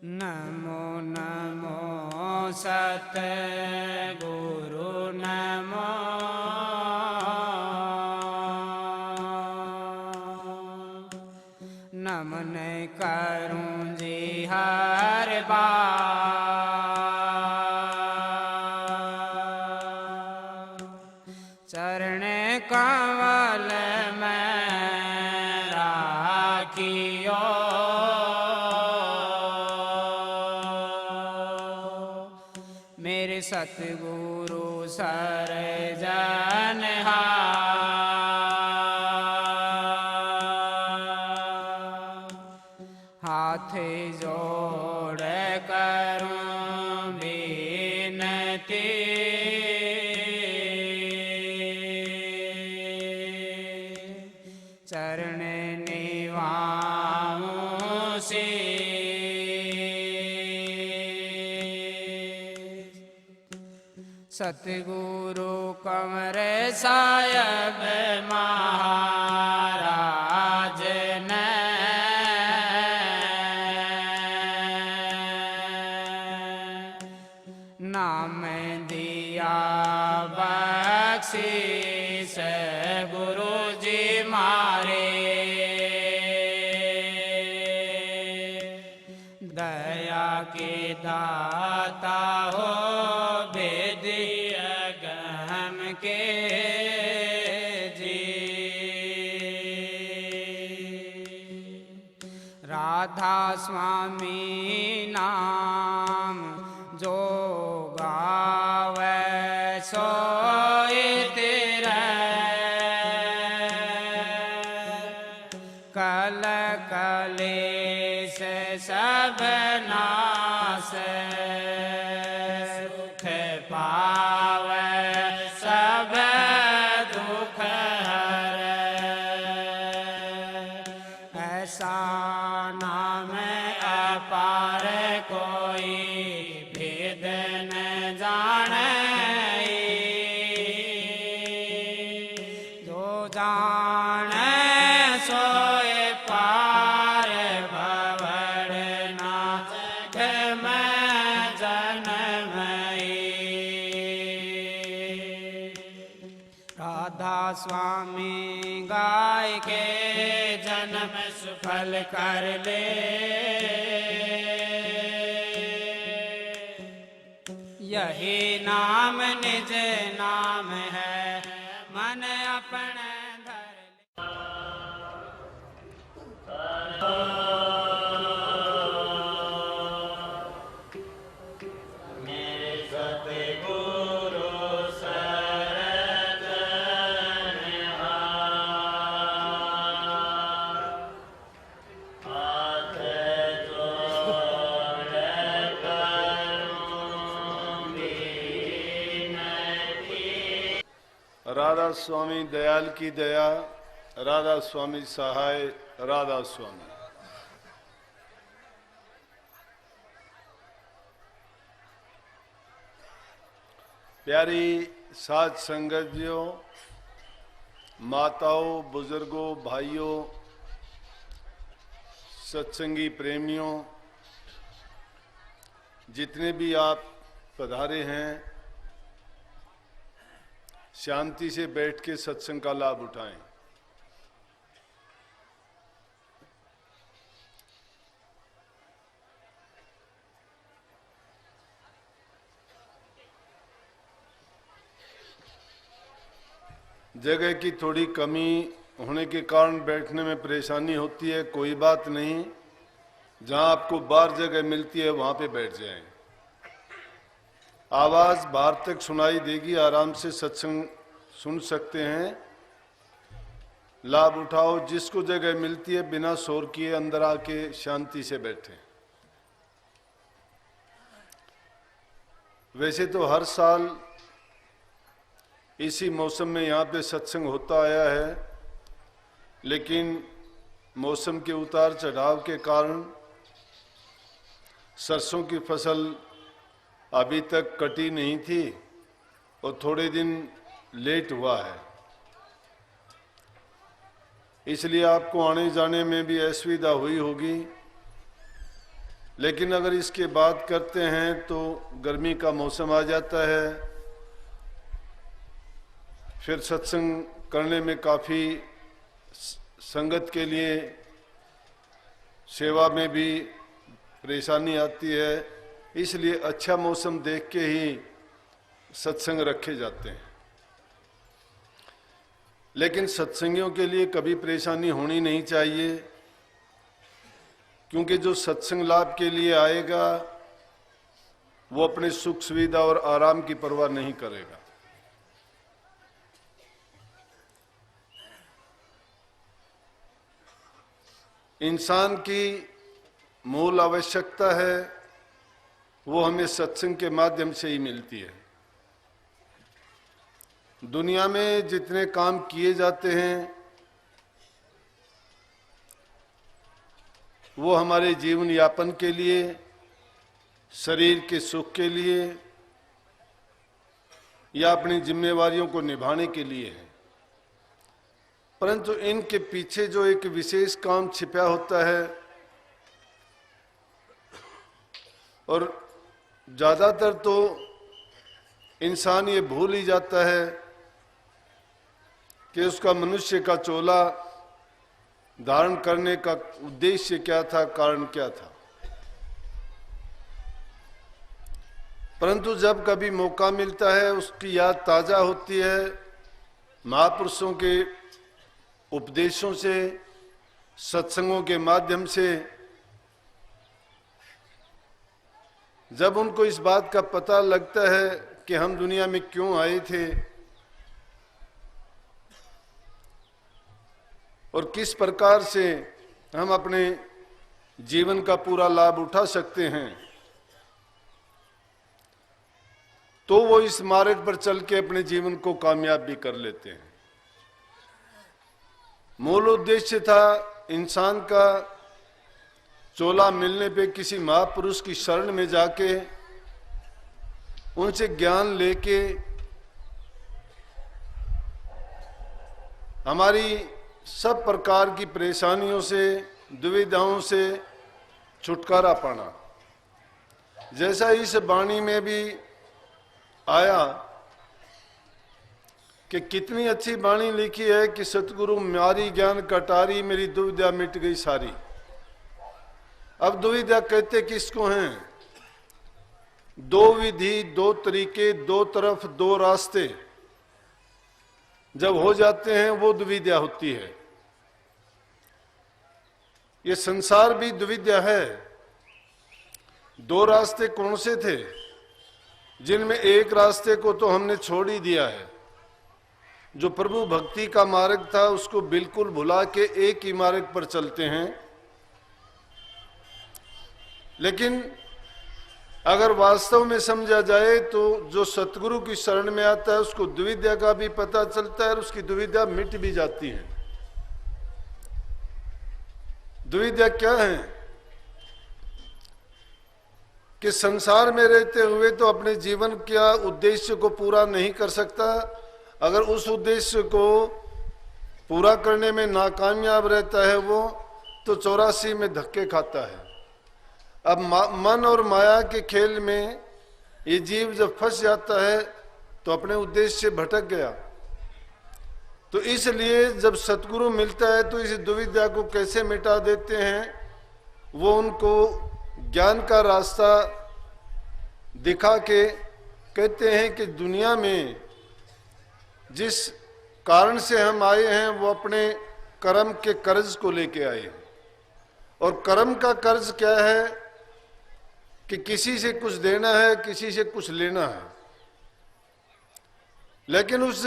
नमो नमो सतगुरु नमो नमन करूं जी हर बार चरण कमल में राखियो मेरे सतगुरु सरजनहार हाथ जोड़ करूं विनती चरण निवाऊं से सतगुरु कंवर साहिब महाराज ने नाम दिया बख्शीश गुरु जी मारे दया के दाता हो के जी राधा स्वामी नाम जो गावे सोए तेरे कल कलेश सब नाश सुख पावे ऐसा नाम अपार कोई भेद न जाने जो जाने सोए पार भंवर नाथ में जन्मई राधा स्वामी गाय के जन्म सुफल कर ले यही नाम निज नाम है मन अपने धर मेरे सतगुरु राधा स्वामी दयाल की दया, राधा स्वामी सहाय, राधा स्वामी। प्यारी साध संगतियों, माताओं, बुजुर्गों, भाइयों, सत्संगी प्रेमियों, जितने भी आप पधारे हैं, शांति से बैठ के सत्संग का लाभ उठाएं। जगह की थोड़ी कमी होने के कारण बैठने में परेशानी होती है, कोई बात नहीं। जहां आपको बाहर जगह मिलती है वहां पे बैठ जाएं। आवाज बाहर तक सुनाई देगी, आराम से सत्संग सुन सकते हैं। लाभ उठाओ, जिसको जगह मिलती है बिना शोर किए अंदर आके शांति से बैठे। वैसे तो हर साल इसी मौसम में यहाँ पे सत्संग होता आया है, लेकिन मौसम के उतार चढ़ाव के कारण सरसों की फसल अभी तक कटी नहीं थी और थोड़े दिन लेट हुआ है। इसलिए आपको आने जाने में भी असुविधा हुई होगी। लेकिन अगर इसके बाद करते हैं तो गर्मी का मौसम आ जाता है, फिर सत्संग करने में काफ़ी संगत के लिए सेवा में भी परेशानी आती है। इसलिए अच्छा मौसम देख के ही सत्संग रखे जाते हैं। लेकिन सत्संगियों के लिए कभी परेशानी होनी नहीं चाहिए, क्योंकि जो सत्संग लाभ के लिए आएगा वो अपने सुख सुविधा और आराम की परवाह नहीं करेगा। इंसान की मूल आवश्यकता है वो हमें सत्संग के माध्यम से ही मिलती है। दुनिया में जितने काम किए जाते हैं वो हमारे जीवन यापन के लिए, शरीर के सुख के लिए या अपनी जिम्मेवारियों को निभाने के लिए है। परंतु इनके पीछे जो एक विशेष काम छिपा होता है, और ज्यादातर तो इंसान ये भूल ही जाता है कि उसका मनुष्य का चोला धारण करने का उद्देश्य क्या था, कारण क्या था। परंतु जब कभी मौका मिलता है, उसकी याद ताजा होती है महापुरुषों के उपदेशों से, सत्संगों के माध्यम से। जब उनको इस बात का पता लगता है कि हम दुनिया में क्यों आए थे और किस प्रकार से हम अपने जीवन का पूरा लाभ उठा सकते हैं, तो वो इस मार्ग पर चल के अपने जीवन को कामयाब भी कर लेते हैं। मूल उद्देश्य था इंसान का चोला मिलने पे किसी महापुरुष की शरण में जाके उनसे ज्ञान लेके हमारी सब प्रकार की परेशानियों से, दुविधाओं से छुटकारा पाना। जैसा इस वाणी में भी आया कि कितनी अच्छी वाणी लिखी है कि सतगुरु मारी ज्ञान कटारी, मेरी दुविधा मिट गई सारी। अब दुविधा कहते किसको हैं? दो विधि, दो तरीके, दो तरफ, दो रास्ते जब हो जाते हैं वो दुविधा होती है। ये संसार भी दुविधा है। दो रास्ते कौन से थे? जिनमें एक रास्ते को तो हमने छोड़ ही दिया है। जो प्रभु भक्ति का मार्ग था उसको बिल्कुल भुला के एक ही मार्ग पर चलते हैं। लेकिन अगर वास्तव में समझा जाए तो जो सतगुरु की शरण में आता है उसको दुविधा का भी पता चलता है और उसकी दुविधा मिट भी जाती है। दुविधा क्या है कि संसार में रहते हुए तो अपने जीवन के उद्देश्य को पूरा नहीं कर सकता। अगर उस उद्देश्य को पूरा करने में नाकामयाब रहता है वो, तो 84 में धक्के खाता है। अब मन और माया के खेल में ये जीव जब फंस जाता है तो अपने उद्देश्य से भटक गया। तो इसलिए जब सतगुरु मिलता है तो इस दुविधा को कैसे मिटा देते हैं, वो उनको ज्ञान का रास्ता दिखा के कहते हैं कि दुनिया में जिस कारण से हम आए हैं वो अपने कर्म के कर्ज को लेके आए हैं। और कर्म का कर्ज क्या है कि किसी से कुछ देना है, किसी से कुछ लेना है। लेकिन उस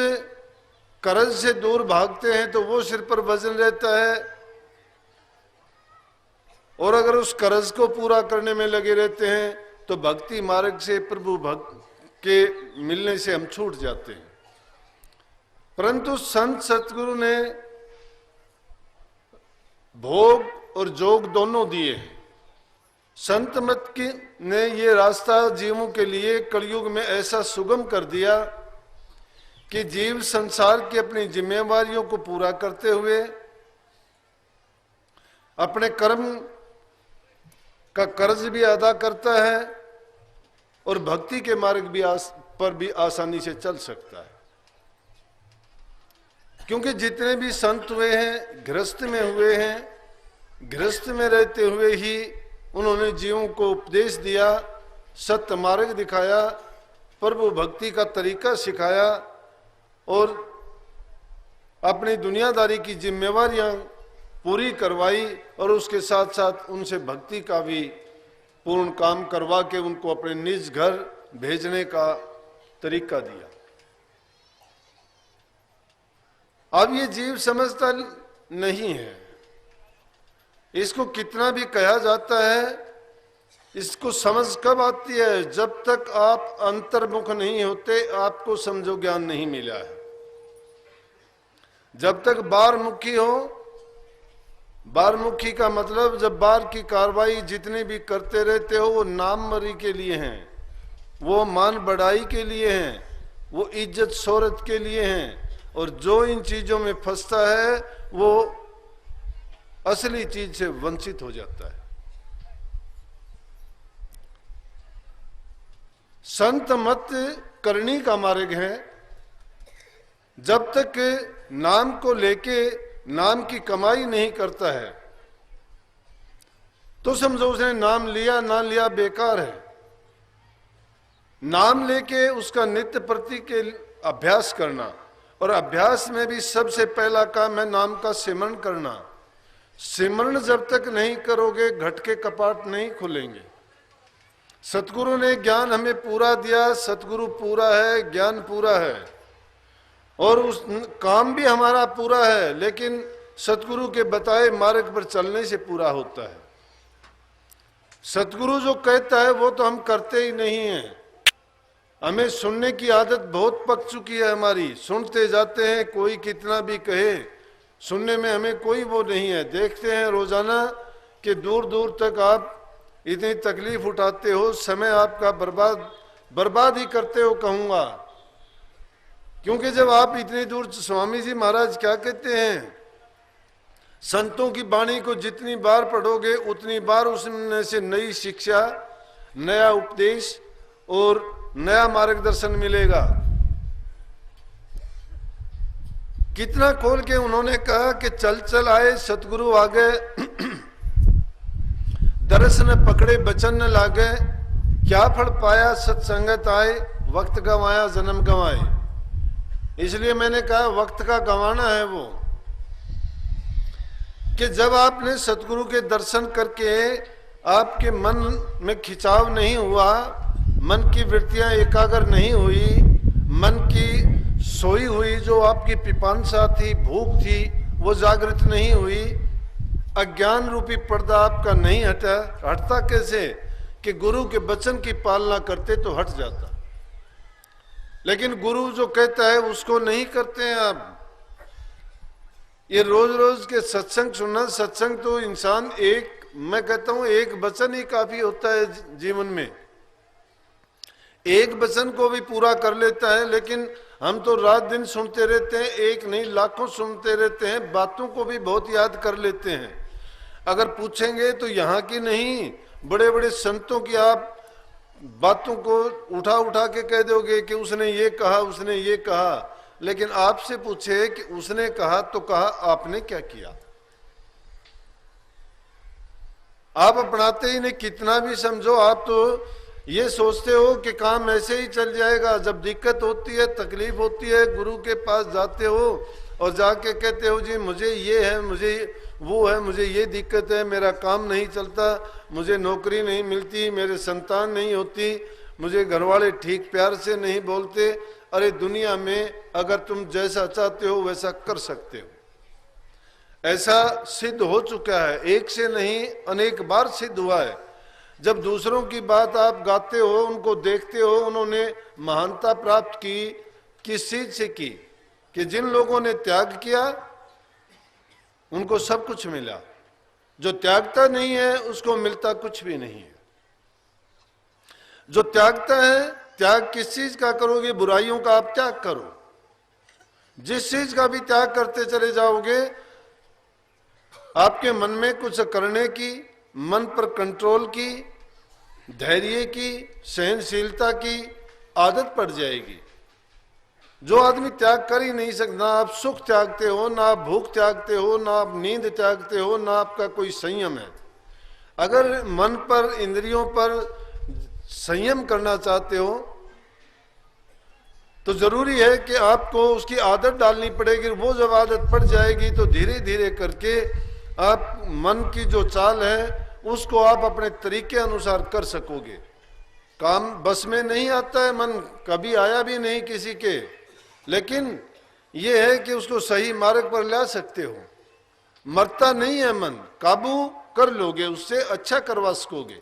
कर्ज से दूर भागते हैं तो वो सिर पर वजन रहता है, और अगर उस कर्ज को पूरा करने में लगे रहते हैं तो भक्ति मार्ग से, प्रभु भक्त के मिलने से हम छूट जाते हैं। परंतु संत सतगुरु ने भोग और जोग दोनों दिए हैं। संत मत की ने ये रास्ता जीवों के लिए कलयुग में ऐसा सुगम कर दिया कि जीव संसार की अपनी जिम्मेवारियों को पूरा करते हुए अपने कर्म का कर्ज भी अदा करता है और भक्ति के मार्ग पर भी आसानी से चल सकता है। क्योंकि जितने भी संत हुए हैं गृहस्थ में हुए हैं, गृहस्थ में रहते हुए ही उन्होंने जीवों को उपदेश दिया, सत्य मार्ग दिखाया, प्रभु भक्ति का तरीका सिखाया और अपनी दुनियादारी की जिम्मेवारियां पूरी करवाई और उसके साथ साथ उनसे भक्ति का भी पूर्ण काम करवा के उनको अपने निज घर भेजने का तरीका दिया। अब ये जीव समझता नहीं है, इसको कितना भी कहा जाता है, इसको समझ कब आती है? जब तक आप अंतर्मुख नहीं होते आपको समझो ज्ञान नहीं मिला है। जब तक बाहरमुखी हो, बाहरमुखी का मतलब जब बाहर की कार्रवाई जितने भी करते रहते हो वो नाम मरी के लिए हैं, वो मान बढ़ाई के लिए हैं, वो इज्जत शोहरत के लिए हैं, और जो इन चीजों में फंसता है वो असली चीज से वंचित हो जाता है। संत मत करनी का मार्ग है। जब तक नाम को लेके नाम की कमाई नहीं करता है तो समझो उसने नाम लिया ना लिया बेकार है। नाम लेके उसका नित्य प्रति के अभ्यास करना, और अभ्यास में भी सबसे पहला काम है नाम का सिमरण करना। सिमरण जब तक नहीं करोगे घट के कपाट नहीं खुलेंगे। सतगुरु ने ज्ञान हमें पूरा दिया, सतगुरु पूरा है, ज्ञान पूरा है और उस काम भी हमारा पूरा है, लेकिन सतगुरु के बताए मार्ग पर चलने से पूरा होता है। सतगुरु जो कहता है वो तो हम करते ही नहीं हैं। हमें सुनने की आदत बहुत पक चुकी है हमारी, सुनते जाते हैं, कोई कितना भी कहे सुनने में हमें कोई वो नहीं है। देखते हैं रोजाना कि दूर दूर तक आप इतनी तकलीफ उठाते हो, समय आपका बर्बाद ही करते हो कहूंगा। क्योंकि जब आप इतनी दूर, स्वामी जी महाराज क्या कहते हैं, संतों की वाणी को जितनी बार पढ़ोगे उतनी बार उसमें से नई शिक्षा, नया उपदेश और नया मार्गदर्शन मिलेगा। कितना खोल के उन्होंने कहा कि चल चल आए सतगुरु आ गए, दरस न पकड़े बचन न लागे, क्या फल पाया सत्संगत आए, वक्त गंवाया जन्म गंवाए। इसलिए मैंने कहा वक्त का गंवाना है वो, कि जब आपने सतगुरु के दर्शन करके आपके मन में खिंचाव नहीं हुआ, मन की वृत्तियां एकाग्र नहीं हुई, मन की सोई हुई जो आपकी पिपांसा थी, भूख थी, वो जागृत नहीं हुई, अज्ञान रूपी पर्दा आपका नहीं हटता कैसे? कि गुरु के वचन की पालना करते तो हट जाता, लेकिन गुरु जो कहता है उसको नहीं करते हैं आप। ये रोज रोज के सत्संग सुनना, सत्संग तो इंसान एक, मैं कहता हूं एक वचन ही काफी होता है जीवन में, एक वचन को भी पूरा कर लेता है, लेकिन हम तो रात दिन सुनते रहते हैं, एक नहीं लाखों सुनते रहते हैं, बातों को भी बहुत याद कर लेते हैं। अगर पूछेंगे तो यहाँ की नहीं, बड़े बड़े संतों की आप बातों को उठा उठा के कह दोगे कि उसने ये कहा, उसने ये कहा, लेकिन आपसे पूछे कि उसने कहा तो कहा, आपने क्या किया? आप अपनाते ही नहीं, कितना भी समझो आप तो ये सोचते हो कि काम ऐसे ही चल जाएगा। जब दिक्कत होती है, तकलीफ होती है, गुरु के पास जाते हो और जाके कहते हो जी मुझे ये है, मुझे वो है, मुझे ये दिक्कत है, मेरा काम नहीं चलता, मुझे नौकरी नहीं मिलती, मेरे संतान नहीं होती, मुझे घरवाले ठीक प्यार से नहीं बोलते। अरे दुनिया में अगर तुम जैसा चाहते हो वैसा कर सकते हो, ऐसा सिद्ध हो चुका है, एक से नहीं अनेक बार सिद्ध हुआ है। जब दूसरों की बात आप गाते हो, उनको देखते हो, उन्होंने महानता प्राप्त की किस चीज से की? कि जिन लोगों ने त्याग किया उनको सब कुछ मिला, जो त्यागता नहीं है उसको मिलता कुछ भी नहीं है। जो त्यागता है, त्याग किस चीज का करोगे? बुराइयों का आप त्याग करो। जिस चीज का भी त्याग करते चले जाओगे आपके मन में कुछ करने की, मन पर कंट्रोल की, धैर्य की, सहनशीलता की आदत पड़ जाएगी। जो आदमी त्याग कर ही नहीं सकता, ना आप सुख त्यागते हो, ना आप भूख त्यागते हो, ना आप नींद त्यागते हो, ना आपका कोई संयम है। अगर मन पर, इंद्रियों पर संयम करना चाहते हो तो जरूरी है कि आपको उसकी आदत डालनी पड़ेगी। वो जब आदत पड़ जाएगी तो धीरे धीरे करके आप मन की जो चाल है उसको आप अपने तरीके अनुसार कर सकोगे। काम बस में नहीं आता है, मन कभी आया भी नहीं किसी के, लेकिन ये है कि उसको सही मार्ग पर ला सकते हो। मरता नहीं है मन, काबू कर लोगे, उससे अच्छा करवा सकोगे।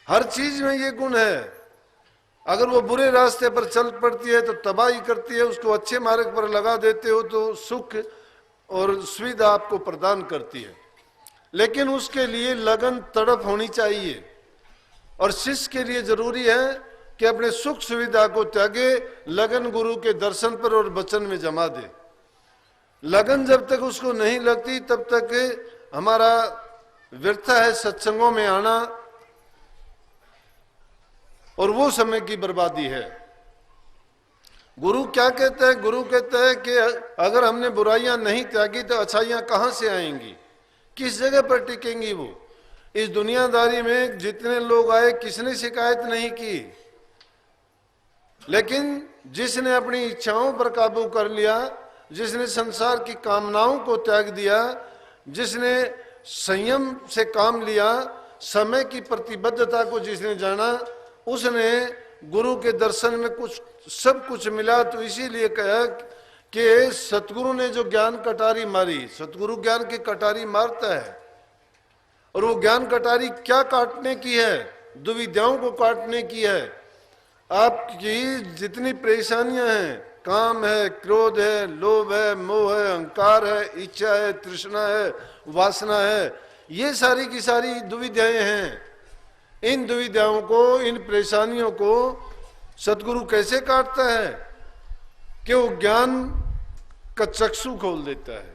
हर चीज में ये गुण है। अगर वो बुरे रास्ते पर चल पड़ती है तो तबाही करती है, उसको अच्छे मार्ग पर लगा देते हो तो सुख और सुविधा आपको प्रदान करती है। लेकिन उसके लिए लगन, तड़प होनी चाहिए। और शिष्य के लिए जरूरी है कि अपने सुख सुविधा को त्यागे, लगन गुरु के दर्शन पर और वचन में जमा दे। लगन जब तक उसको नहीं लगती तब तक हमारा व्यर्थ है सत्संगों में आना, और वो समय की बर्बादी है। गुरु क्या कहते हैं? गुरु कहते हैं कि अगर हमने बुराइयां नहीं त्यागी तो अच्छाइयां कहां से आएंगी, किस जगह पर टिकेंगी वो? इस दुनियादारी में जितने लोग आए किसने शिकायत नहीं की, लेकिन जिसने अपनी इच्छाओं पर काबू कर लिया, जिसने संसार की कामनाओं को त्याग दिया, जिसने संयम से काम लिया, समय की प्रतिबद्धता को जिसने जाना, उसने गुरु के दर्शन में कुछ सब कुछ मिला। तो इसीलिए कहा कि सतगुरु ने जो ज्ञान कटारी मारी, सतगुरु ज्ञान की कटारी मारता है। और वो ज्ञान कटारी क्या काटने की है? दुविधाओं को काटने की है। आपकी जितनी परेशानियां हैं, काम है, क्रोध है, लोभ है, मोह है, अहंकार है, इच्छा है, तृष्णा है, वासना है, ये सारी की सारी दुविधाएं हैं। इन दुविधाओं को, इन परेशानियों को सतगुरु कैसे काटता है कि वो ज्ञान का चक्षु खोल देता है।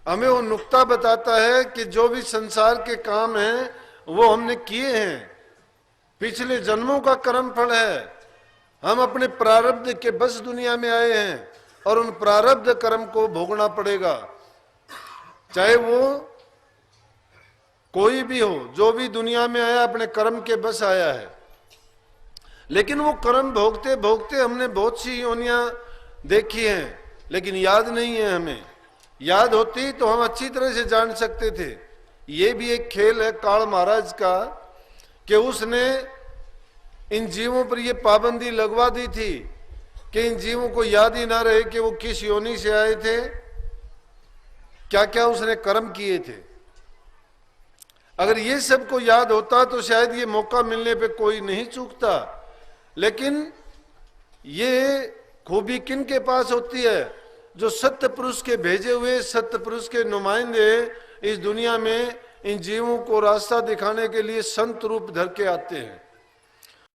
हमें वो नुक्ता बताता है कि जो भी संसार के काम हैं वो हमने किए हैं, पिछले जन्मों का कर्म फल है। हम अपने प्रारब्ध के बस दुनिया में आए हैं और उन प्रारब्ध कर्म को भोगना पड़ेगा, चाहे वो कोई भी हो। जो भी दुनिया में आया अपने कर्म के बस आया है। लेकिन वो कर्म भोगते भोगते हमने बहुत सी योनियां देखी हैं, लेकिन याद नहीं है हमें। याद होती तो हम अच्छी तरह से जान सकते थे। ये भी एक खेल है काल महाराज का कि उसने इन जीवों पर ये पाबंदी लगवा दी थी कि इन जीवों को याद ही ना रहे कि वो किस योनि से आए थे, क्या क्या उसने कर्म किए थे। अगर ये सबको याद होता तो शायद ये मौका मिलने पे कोई नहीं चूकता। लेकिन ये खूबी किन के पास होती है? जो सत्य पुरुष के भेजे हुए, सत्य पुरुष के नुमाइंदे इस दुनिया में इन जीवों को रास्ता दिखाने के लिए संत रूप धर के आते हैं।